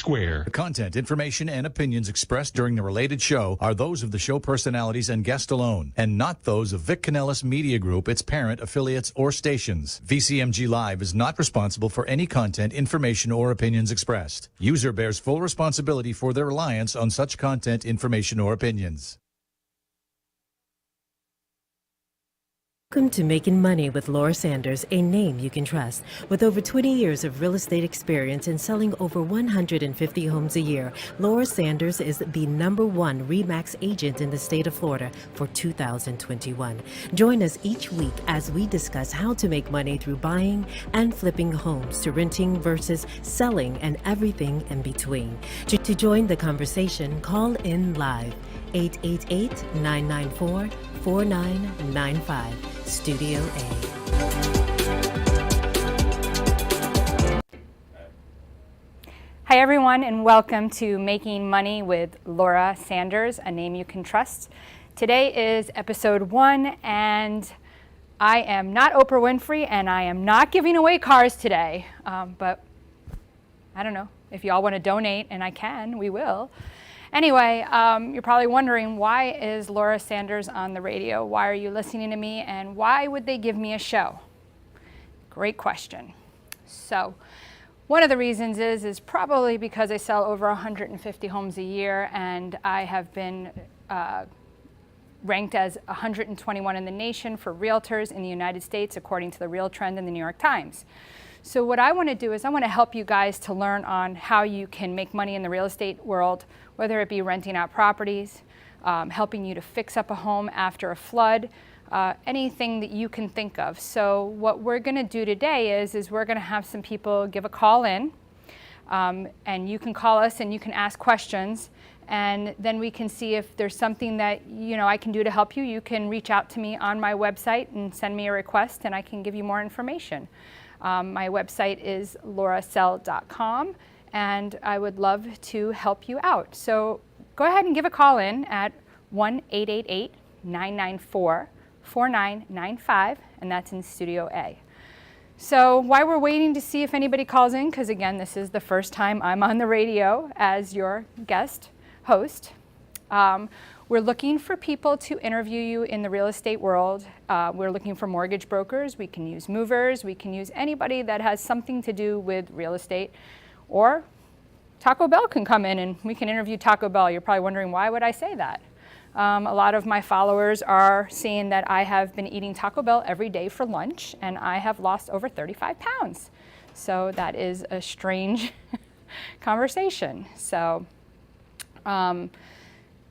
Square. The content, information, and opinions expressed during the related show are those of the show personalities and guest alone, and not those of Vic Canellis Media Group, its parent, affiliates, or stations. VCMG Live is not responsible for any content, information, or opinions expressed. User bears full responsibility for their reliance on such content, information, or opinions. Welcome to Making Money with Laura Sanders, a name you can trust. With over 20 years of real estate experience and selling over 150 homes a year, Laura Sanders is the #1 RE/MAX agent in the state of Florida for 2021. Join us each week as we discuss how to make money through buying and flipping homes, to renting versus selling, and everything in between. To join the conversation, call in live 888-994-4995. Studio A. Hi everyone, and welcome to Making Money with Laura Sanders, a name you can trust. Today is episode 1, and I am not Oprah Winfrey, and I am not giving away cars today. But I don't know, if y'all want to donate, and I can, we will. Anyway, you're probably wondering, why is Laura Sanders on the radio? Why are you listening to me? And why would they give me a show? Great question. So one of the reasons is probably because I sell over 150 homes a year, and I have been ranked as 121 in the nation for realtors in the United States, according to the Real Trend in the New York Times. So what I want to do is I want to help you guys to learn on how you can make money in the real estate world, whether it be renting out properties, helping you to fix up a home after a flood, anything that you can think of. So what we're going to do today is we're going to have some people give a call in, and you can call us and you can ask questions, and then we can see if there's something that I can do to help you. You can reach out to me on my website and send me a request, and I can give you more information. My website is laurasell.com, and I would love to help you out. So go ahead and give a call in at 1-888-994-4995, and that's in Studio A. So while we're waiting to see if anybody calls in, because again, this is the first time I'm on the radio as your guest host, we're looking for people to interview you in the real estate world. We're looking for mortgage brokers. We can use movers. We can use anybody that has something to do with real estate. Or Taco Bell can come in and we can interview Taco Bell. You're probably wondering, why would I say that? A lot of my followers are seeing that I have been eating Taco Bell every day for lunch, and I have lost over 35 pounds. So that is a strange conversation. So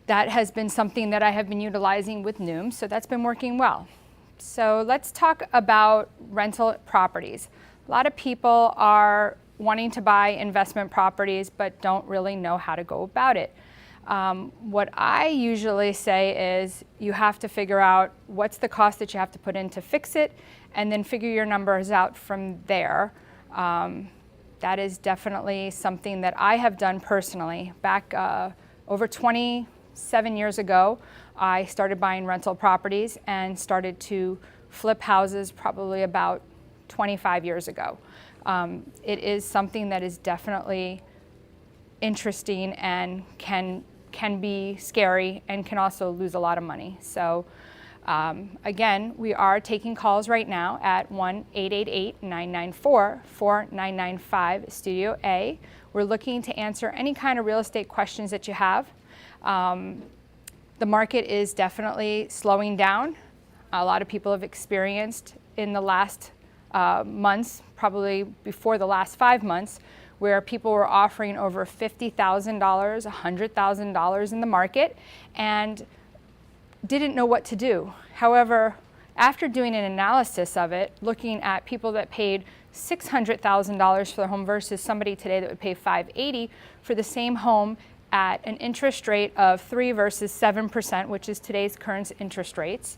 that has been something that I have been utilizing with Noom, so that's been working well. So let's talk about rental properties. A lot of people are wanting to buy investment properties but don't really know how to go about it. What I usually say is you have to figure out what's the cost that you have to put in to fix it, and then figure your numbers out from there. That is definitely something that I have done personally. Back over 27 years ago, I started buying rental properties and started to flip houses probably about 25 years ago. It is something that is definitely interesting and can be scary, and can also lose a lot of money. So again, we are taking calls right now at 1-888-994-4995 Studio A. We're looking to answer any kind of real estate questions that you have. The market is definitely slowing down. A lot of people have experienced in the last months, probably before the last 5 months, where people were offering over $50,000, $100,000 in the market and didn't know what to do. However, after doing an analysis of it, looking at people that paid $600,000 for their home versus somebody today that would pay $580,000 for the same home at an interest rate of 3 versus 7%, which is today's current interest rates,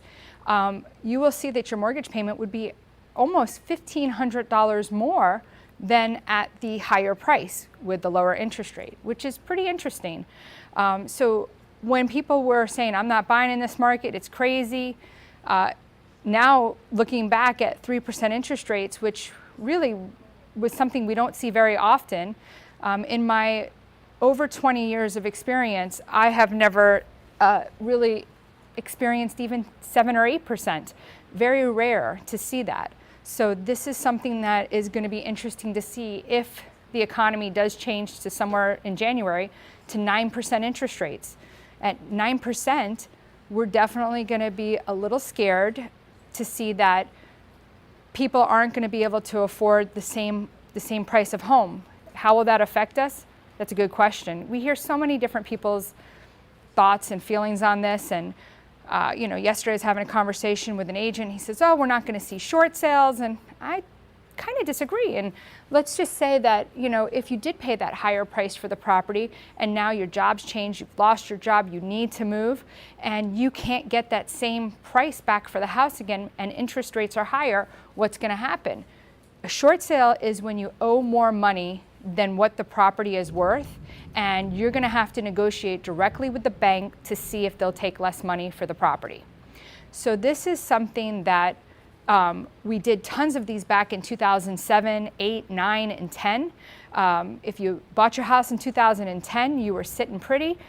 you will see that your mortgage payment would be almost $1,500 more than at the higher price with the lower interest rate, which is pretty interesting. So when people were saying, I'm not buying in this market, it's crazy, now looking back at 3% interest rates, which really was something we don't see very often, in my over 20 years of experience, I have never really experienced even 7 or 8%. Very rare to see that. So this is something that is going to be interesting to see if the economy does change to somewhere in January to 9% interest rates. At 9%, we're definitely going to be a little scared to see that people aren't going to be able to afford the same price of home. How will that affect us? That's a good question. We hear so many different people's thoughts and feelings on this. And yesterday I was having a conversation with an agent. He says, "Oh, we're not going to see short sales," and I kind of disagree. And let's just say that, if you did pay that higher price for the property and now your job's changed, you've lost your job, you need to move, and you can't get that same price back for the house again, and interest rates are higher, what's going to happen? A short sale is when you owe more money than what the property is worth, and you're going to have to negotiate directly with the bank to see if they'll take less money for the property. So this is something that we did tons of these back in 2007, 8, 9, and 10. If you bought your house in 2010, you were sitting pretty.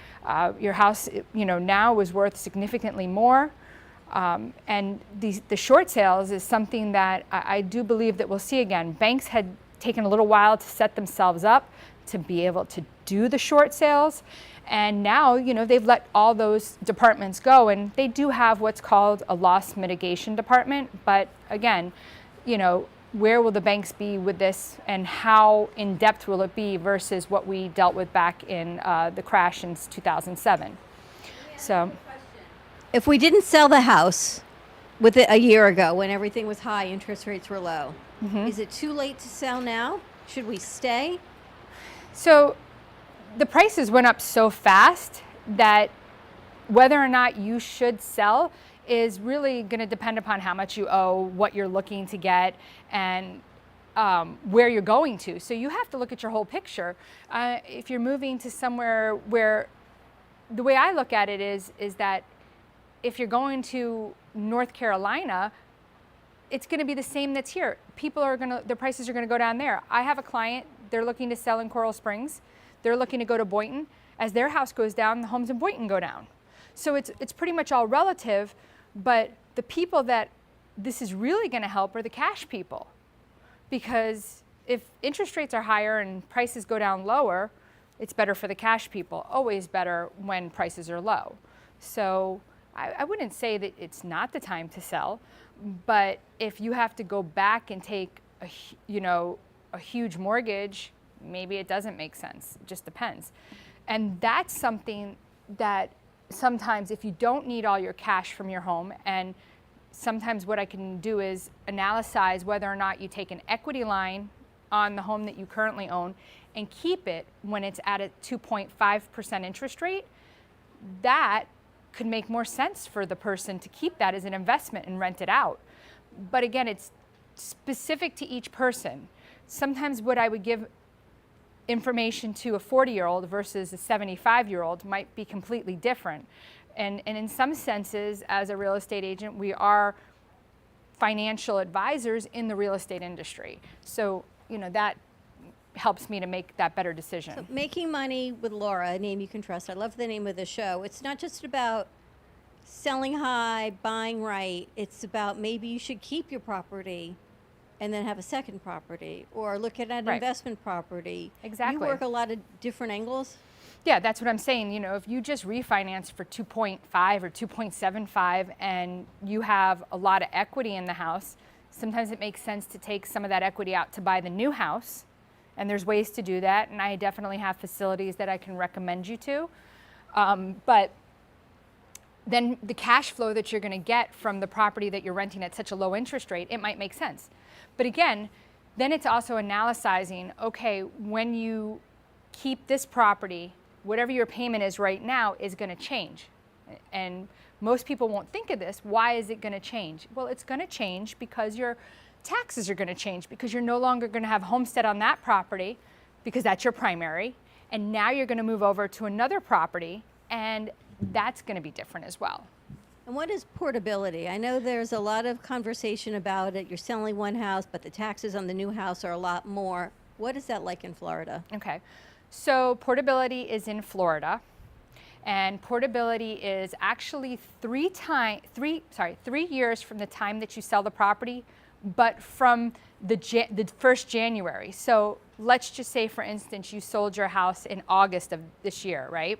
Your house, now was worth significantly more. And the short sales is something that I do believe that we'll see again. Banks had taken a little while to set themselves up to be able to do the short sales. And now, they've let all those departments go, and they do have what's called a loss mitigation department. But again, where will the banks be with this, and how in depth will it be versus what we dealt with back in the crash in 2007? So, if we didn't sell the house with it a year ago when everything was high, interest rates were low, is it too late to sell now? Should we stay? So the prices went up so fast that whether or not you should sell is really going to depend upon how much you owe, what you're looking to get, and where you're going to. So you have to look at your whole picture. If you're moving to somewhere where, the way I look at it is that if you're going to North Carolina, it's going to be the same that's here. The prices are going to go down there. I have a client, they're looking to sell in Coral Springs. They're looking to go to Boynton. As their house goes down, the homes in Boynton go down. So it's pretty much all relative, but the people that this is really going to help are the cash people. Because if interest rates are higher and prices go down lower, it's better for the cash people. Always better when prices are low. So I wouldn't say that it's not the time to sell, but if you have to go back and take a huge mortgage, maybe it doesn't make sense. It just depends. And that's something that sometimes, if you don't need all your cash from your home, and sometimes what I can do is analyze whether or not you take an equity line on the home that you currently own and keep it when it's at a 2.5% interest rate. That could make more sense for the person to keep that as an investment and rent it out. But again, it's specific to each person. Sometimes what I would give information to a 40-year-old versus a 75-year-old might be completely different. And in some senses, as a real estate agent, we are financial advisors in the real estate industry. So, that helps me to make that better decision. So Making Money with Laura, a name you can trust. I love the name of the show. It's not just about selling high, buying right. It's about maybe you should keep your property and then have a second property, or look at an investment property. Exactly. You work a lot of different angles. Yeah, that's what I'm saying. If you just refinance for 2.5 or 2.75 and you have a lot of equity in the house, sometimes it makes sense to take some of that equity out to buy the new house. And there's ways to do that, and I definitely have facilities that I can recommend you to. But then the cash flow that you're going to get from the property that you're renting at such a low interest rate, it might make sense. But again, then it's also analyzing, okay, when you keep this property, whatever your payment is right now is going to change. And most people won't think of this. Why is it going to change? Well, it's going to change because your taxes are going to change, because you're no longer going to have homestead on that property because that's your primary. And now you're going to move over to another property, and that's going to be different as well. And what is portability? I know there's a lot of conversation about it. You're selling one house, but the taxes on the new house are a lot more. What is that like in Florida? Okay. So portability is in Florida, and portability is actually 3 years from the time that you sell the property, but from the first January. So let's just say, for instance, you sold your house in August of this year, right?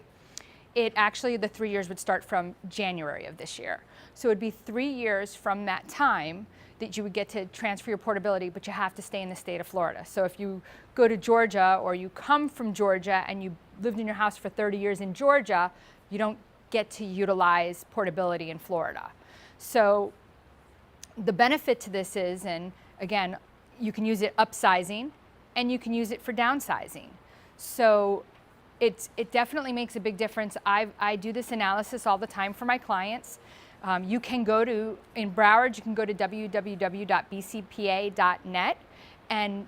It actually, the 3 years would start from January of this year. So it would be 3 years from that time that you would get to transfer your portability, but you have to stay in the state of Florida. So if you go to Georgia, or you come from Georgia and you lived in your house for 30 years in Georgia, you don't get to utilize portability in Florida. So the benefit to this is, and again, you can use it upsizing and you can use it for downsizing. So it definitely makes a big difference. I do this analysis all the time for my clients. You can go to, in Broward, you can go to www.bcpa.net, and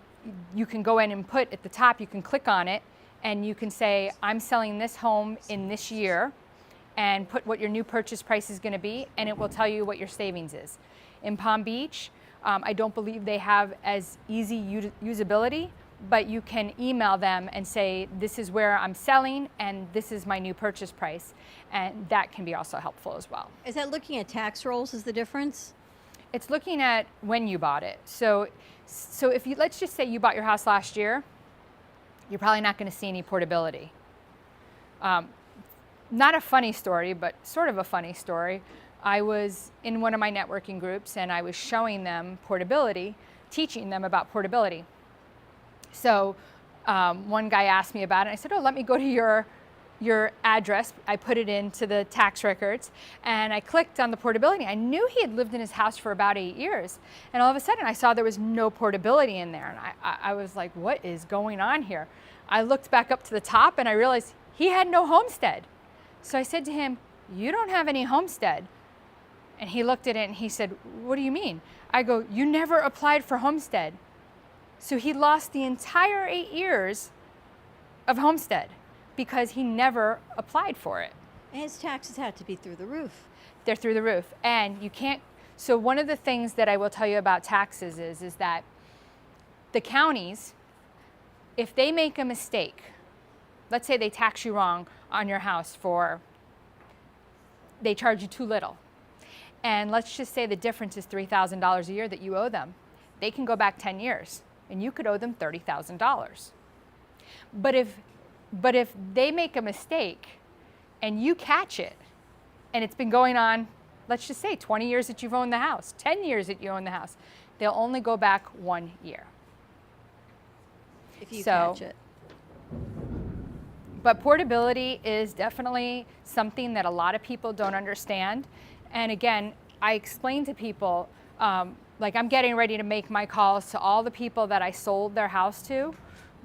you can go in and put at the top, you can click on it, and you can say, I'm selling this home in this year, and put what your new purchase price is going to be, and it will tell you what your savings is. In Palm Beach, I don't believe they have as easy usability, but you can email them and say, this is where I'm selling and this is my new purchase price. And that can be also helpful as well. Is that looking at tax rolls is the difference? It's looking at when you bought it. So if you, let's just say you bought your house last year, you're probably not going to see any portability. Not a funny story, but sort of a funny story. I was in one of my networking groups and I was showing them portability, teaching them about portability. So one guy asked me about it. I said, oh, let me go to your address. I put it into the tax records and I clicked on the portability. I knew he had lived in his house for about 8 years. And all of a sudden I saw there was no portability in there. And I was like, what is going on here? I looked back up to the top and I realized he had no homestead. So I said to him, you don't have any homestead. And he looked at it and he said, what do you mean? I go, you never applied for homestead. So he lost the entire 8 years of homestead because he never applied for it. And his taxes had to be through the roof. They're through the roof. And you can't, so one of the things that I will tell you about taxes is that the counties, if they make a mistake, let's say they tax you wrong on your house they charge you too little. And let's just say the difference is $3,000 a year that you owe them. They can go back 10 years. And you could owe them $30,000. But if they make a mistake and you catch it, and it's been going on, let's just say 20 years that you've owned the house, 10 years that you own the house, they'll only go back 1 year. If you catch it. But portability is definitely something that a lot of people don't understand. And again, I explain to people, like I'm getting ready to make my calls to all the people that I sold their house to,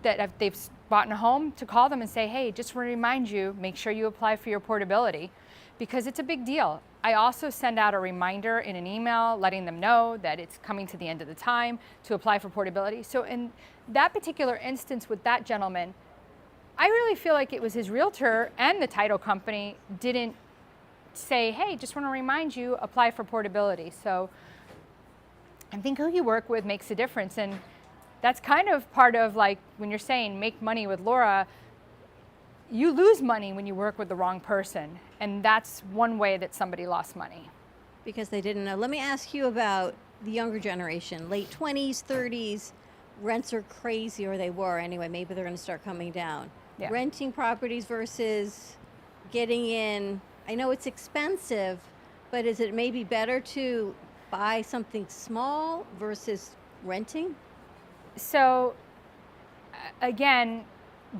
that they've bought a home, to call them and say, hey, just want to remind you, make sure you apply for your portability because it's a big deal. I also send out a reminder in an email letting them know that it's coming to the end of the time to apply for portability. So in that particular instance with that gentleman, I really feel like it was his realtor and the title company didn't say, hey, just want to remind you, apply for portability. So I think who you work with makes a difference. And that's kind of part of like when you're saying make money with Laura, you lose money when you work with the wrong person. And that's one way that somebody lost money. Because they didn't know. Let me ask you about the younger generation, late 20s, 30s. Rents are crazy, or they were anyway. Maybe they're going to start coming down. Yeah. Renting properties versus getting in. I know it's expensive, but is it maybe better to buy something small versus renting? So again,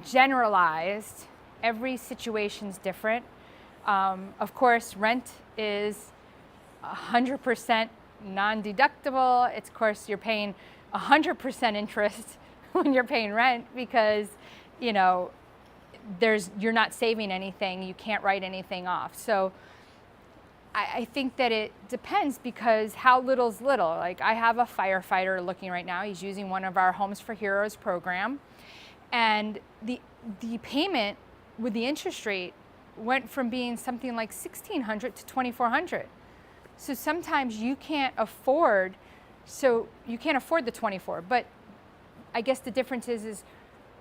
generalized, every situation's different. Of course, rent is 100% non-deductible. It's, of course, you're paying 100% interest when you're paying rent because, you know, you're not saving anything. You can't write anything off. So I think that it depends because how little's little. Like I have a firefighter looking right now. He's using one of our Homes for Heroes program. And the payment with the interest rate went from being something like $1,600 to $2,400. So sometimes you can't afford, the 24, but I guess the difference is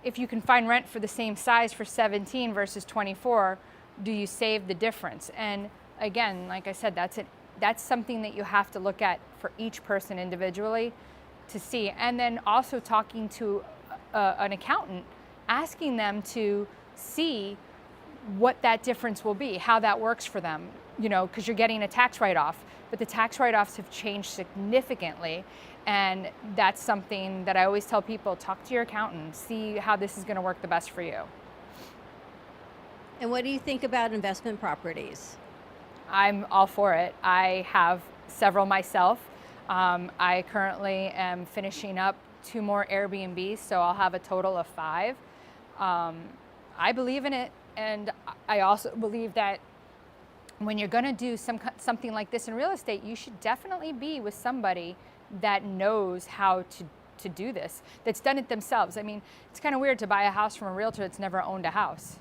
if you can find rent for the same size for 17 versus 24, do you save the difference? And again, like I said, that's something that you have to look at for each person individually to see. And then also talking to an accountant, asking them to see what that difference will be, how that works for them, because you're getting a tax write-off, but the tax write-offs have changed significantly. And that's something that I always tell people, talk to your accountant, see how this is going to work the best for you. And what do you think about investment properties? I'm all for it. I have several myself. I currently am finishing up 2 more Airbnbs, so I'll have a total of 5. I believe in it, and I also believe that when you're going to do something like this in real estate, you should definitely be with somebody that knows how to do this, that's done it themselves. I mean, it's kind of weird to buy a house from a realtor that's never owned a house.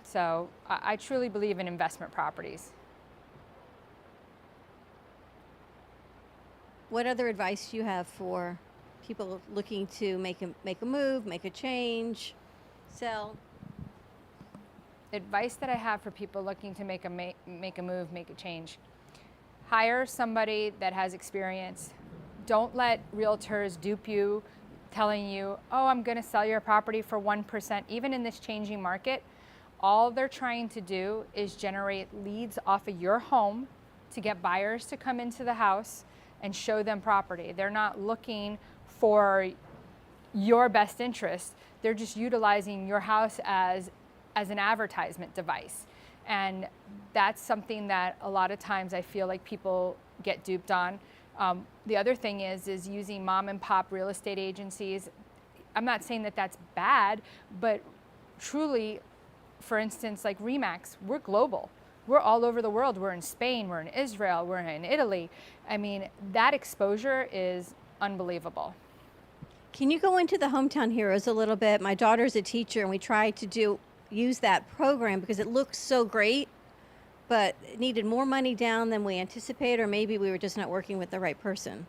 So I truly believe in investment properties. What other advice do you have for people looking to make a move, make a change, sell? Advice that I have for people looking to make a move, make a change. Hire somebody that has experience. Don't let realtors dupe you, telling you, oh, I'm going to sell your property for 1%. Even in this changing market, all they're trying to do is generate leads off of your home to get buyers to come into the house and show them property. They're not looking for your best interest. They're just utilizing your house as an advertisement device. And that's something that a lot of times I feel like people get duped on. The other thing is using mom and pop real estate agencies. I'm not saying that that's bad, but truly, for instance, like RE/MAX, we're global. We're all over the world. We're in Spain, we're in Israel, we're in Italy. I mean, that exposure is unbelievable. Can you go into the Hometown Heroes a little bit? My daughter's a teacher, and we tried to use that program because it looks so great, but it needed more money down than we anticipated, or maybe we were just not working with the right person.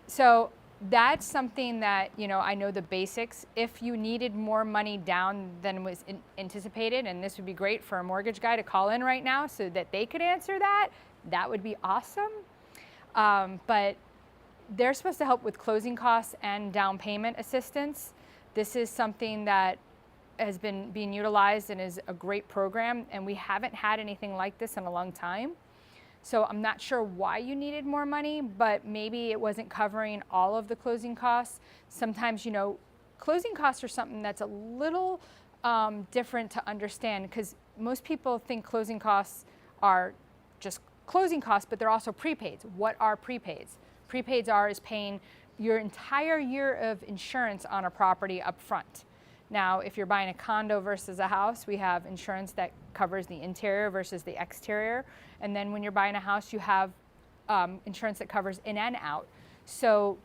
So that's something that, I know the basics. If you needed more money down than was anticipated, and this would be great for a mortgage guy to call in right now so that they could answer that would be awesome. But they're supposed to help with closing costs and down payment assistance. This is something that has been being utilized and is a great program, and we haven't had anything like this in a long time. So I'm not sure why you needed more money, but maybe it wasn't covering all of the closing costs. Sometimes, closing costs are something that's a little different to understand, because most people think closing costs are just closing costs, but they're also prepaids. What are prepaids? Prepaids is paying your entire year of insurance on a property up front. Now, if you're buying a condo versus a house, we have insurance that covers the interior versus the exterior. And then when you're buying a house, you have insurance that covers in and out. So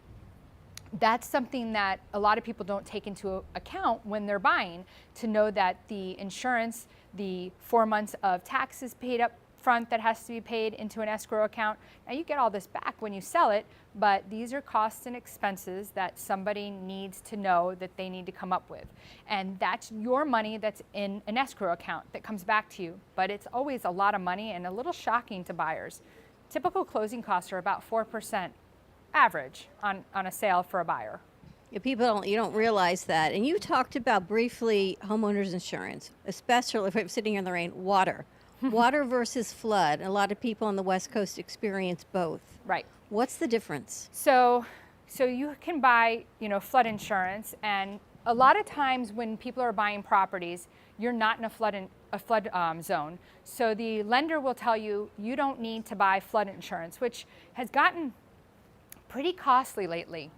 that's something that a lot of people don't take into account when they're buying, to know that the insurance, the 4 months of taxes paid up front that has to be paid into an escrow account. Now you get all this back when you sell it, but these are costs and expenses that somebody needs to know that they need to come up with. And that's your money that's in an escrow account that comes back to you. But it's always a lot of money and a little shocking to buyers. Typical closing costs are about 4% average on a sale for a buyer. Yeah, you don't realize that. And you talked about briefly homeowners insurance, especially if I'm sitting here in the rain, water. Water versus flood. A lot of people on the West Coast experience both. Right. What's the difference? So you can buy, flood insurance, and a lot of times when people are buying properties, you're not in a flood zone. So the lender will tell you you don't need to buy flood insurance, which has gotten pretty costly lately.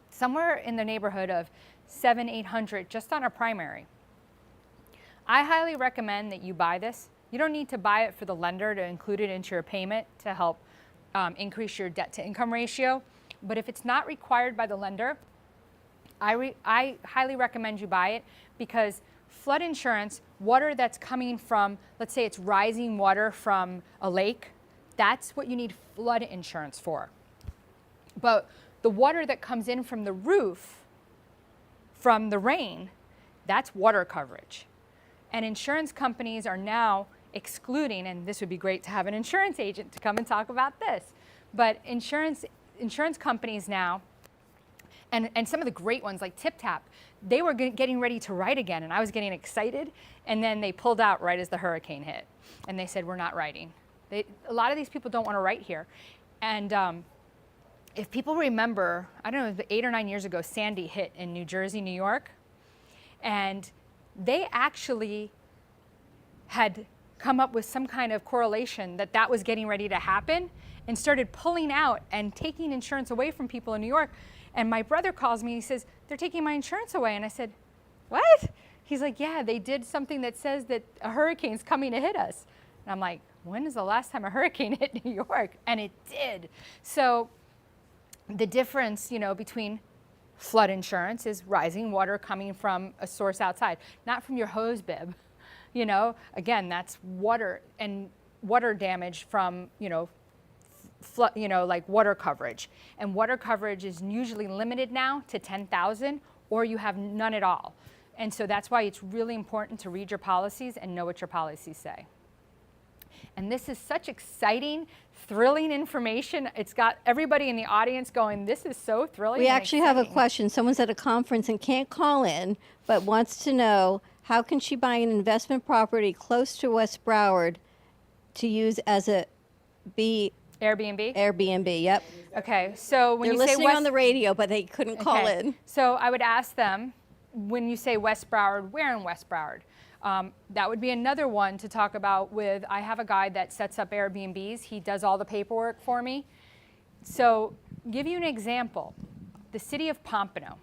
Somewhere in the neighborhood of $700-800 just on a primary. I highly recommend that you buy this. You don't need to buy it for the lender to include it into your payment to help increase your debt to income ratio. But if it's not required by the lender, I highly recommend you buy it, because flood insurance, water that's coming from, let's say it's rising water from a lake, that's what you need flood insurance for. But the water that comes in from the roof, from the rain, that's water coverage. And insurance companies are now excluding, and this would be great to have an insurance agent to come and talk about this, but insurance companies now, and some of the great ones like TipTap, they were getting ready to write again, and I was getting excited, and then they pulled out right as the hurricane hit, and they said, we're not writing. A lot of these people don't want to write here. And if people remember, I don't know, 8 or 9 years ago, Sandy hit in New Jersey, New York, and they actually had come up with some kind of correlation that that was getting ready to happen and started pulling out and taking insurance away from people in New York. And my brother calls me and he says, they're taking my insurance away. And I said, what? He's like, yeah, they did something that says that a hurricane's coming to hit us. And I'm like, when is the last time a hurricane hit New York? And it did. So the difference, between flood insurance is rising water coming from a source outside, not from your hose bib. Again, that's water and water damage from, flood, like water coverage. And water coverage is usually limited now to 10,000, or you have none at all. And so that's why it's really important to read your policies and know what your policies say. And this is such exciting, thrilling information. It's got everybody in the audience going, this is so thrilling. We actually have a question. Someone's at a conference and can't call in, but wants to know, how can she buy an investment property close to West Broward to use as a Airbnb? Airbnb, yep. Okay, so when They're you say listening West, on the radio, but they couldn't call in. So I would ask them, when you say West Broward, where in West Broward? That would be another one to talk about with, I have a guy that sets up Airbnbs. He does all the paperwork for me. So give you an example, the city of Pompano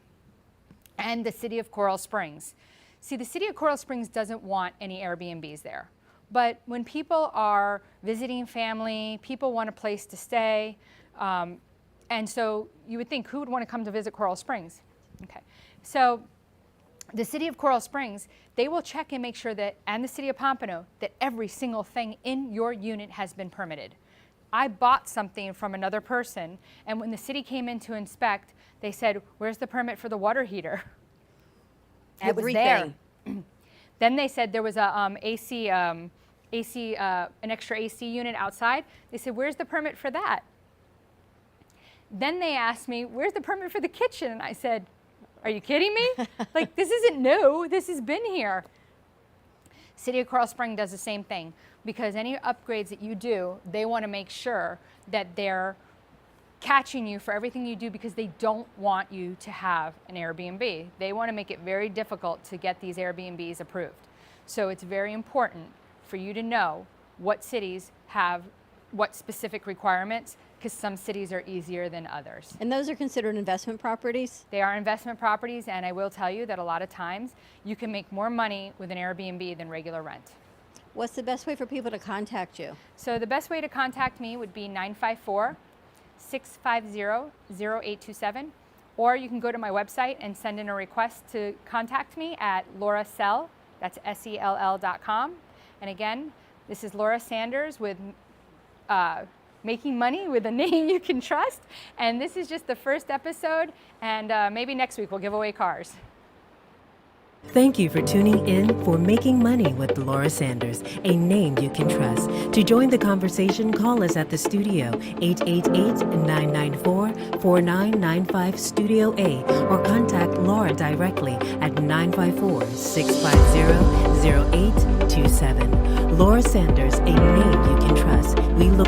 and the city of Coral Springs. See, the city of Coral Springs doesn't want any Airbnbs there. But when people are visiting family, people want a place to stay. And so you would think, who would want to come to visit Coral Springs? Okay, so the city of Coral Springs, they will check and make sure that, and the city of Pompano, that every single thing in your unit has been permitted. I bought something from another person, and when the city came in to inspect, they said, where's the permit for the water heater? It was there. Then they said there was a an extra AC unit outside. They said, where's the permit for that? Then they asked me, where's the permit for the kitchen? And I said, are you kidding me? Like, this isn't new. This has been here. City of Coral Springs does the same thing, because any upgrades that you do, they want to make sure that they're catching you for everything you do, because they don't want you to have an Airbnb. They want to make it very difficult to get these Airbnbs approved. So it's very important for you to know what cities have what specific requirements, because some cities are easier than others. And those are considered investment properties? They are investment properties, and I will tell you that a lot of times you can make more money with an Airbnb than regular rent. What's the best way for people to contact you? So the best way to contact me would be 954-650-0827, or you can go to my website and send in a request to contact me at laurasell, that's SELL.com. And again, this is Laura Sanders with Making Money with a Name You Can Trust. And this is just the first episode, and maybe next week we'll give away cars. Thank you for tuning in for Making Money with Laura Sanders, a name you can trust. To join the conversation, call us at the studio, 888-994-4995 Studio A, or contact Laura directly at 954-650-0827. Laura Sanders, a name you can trust. We look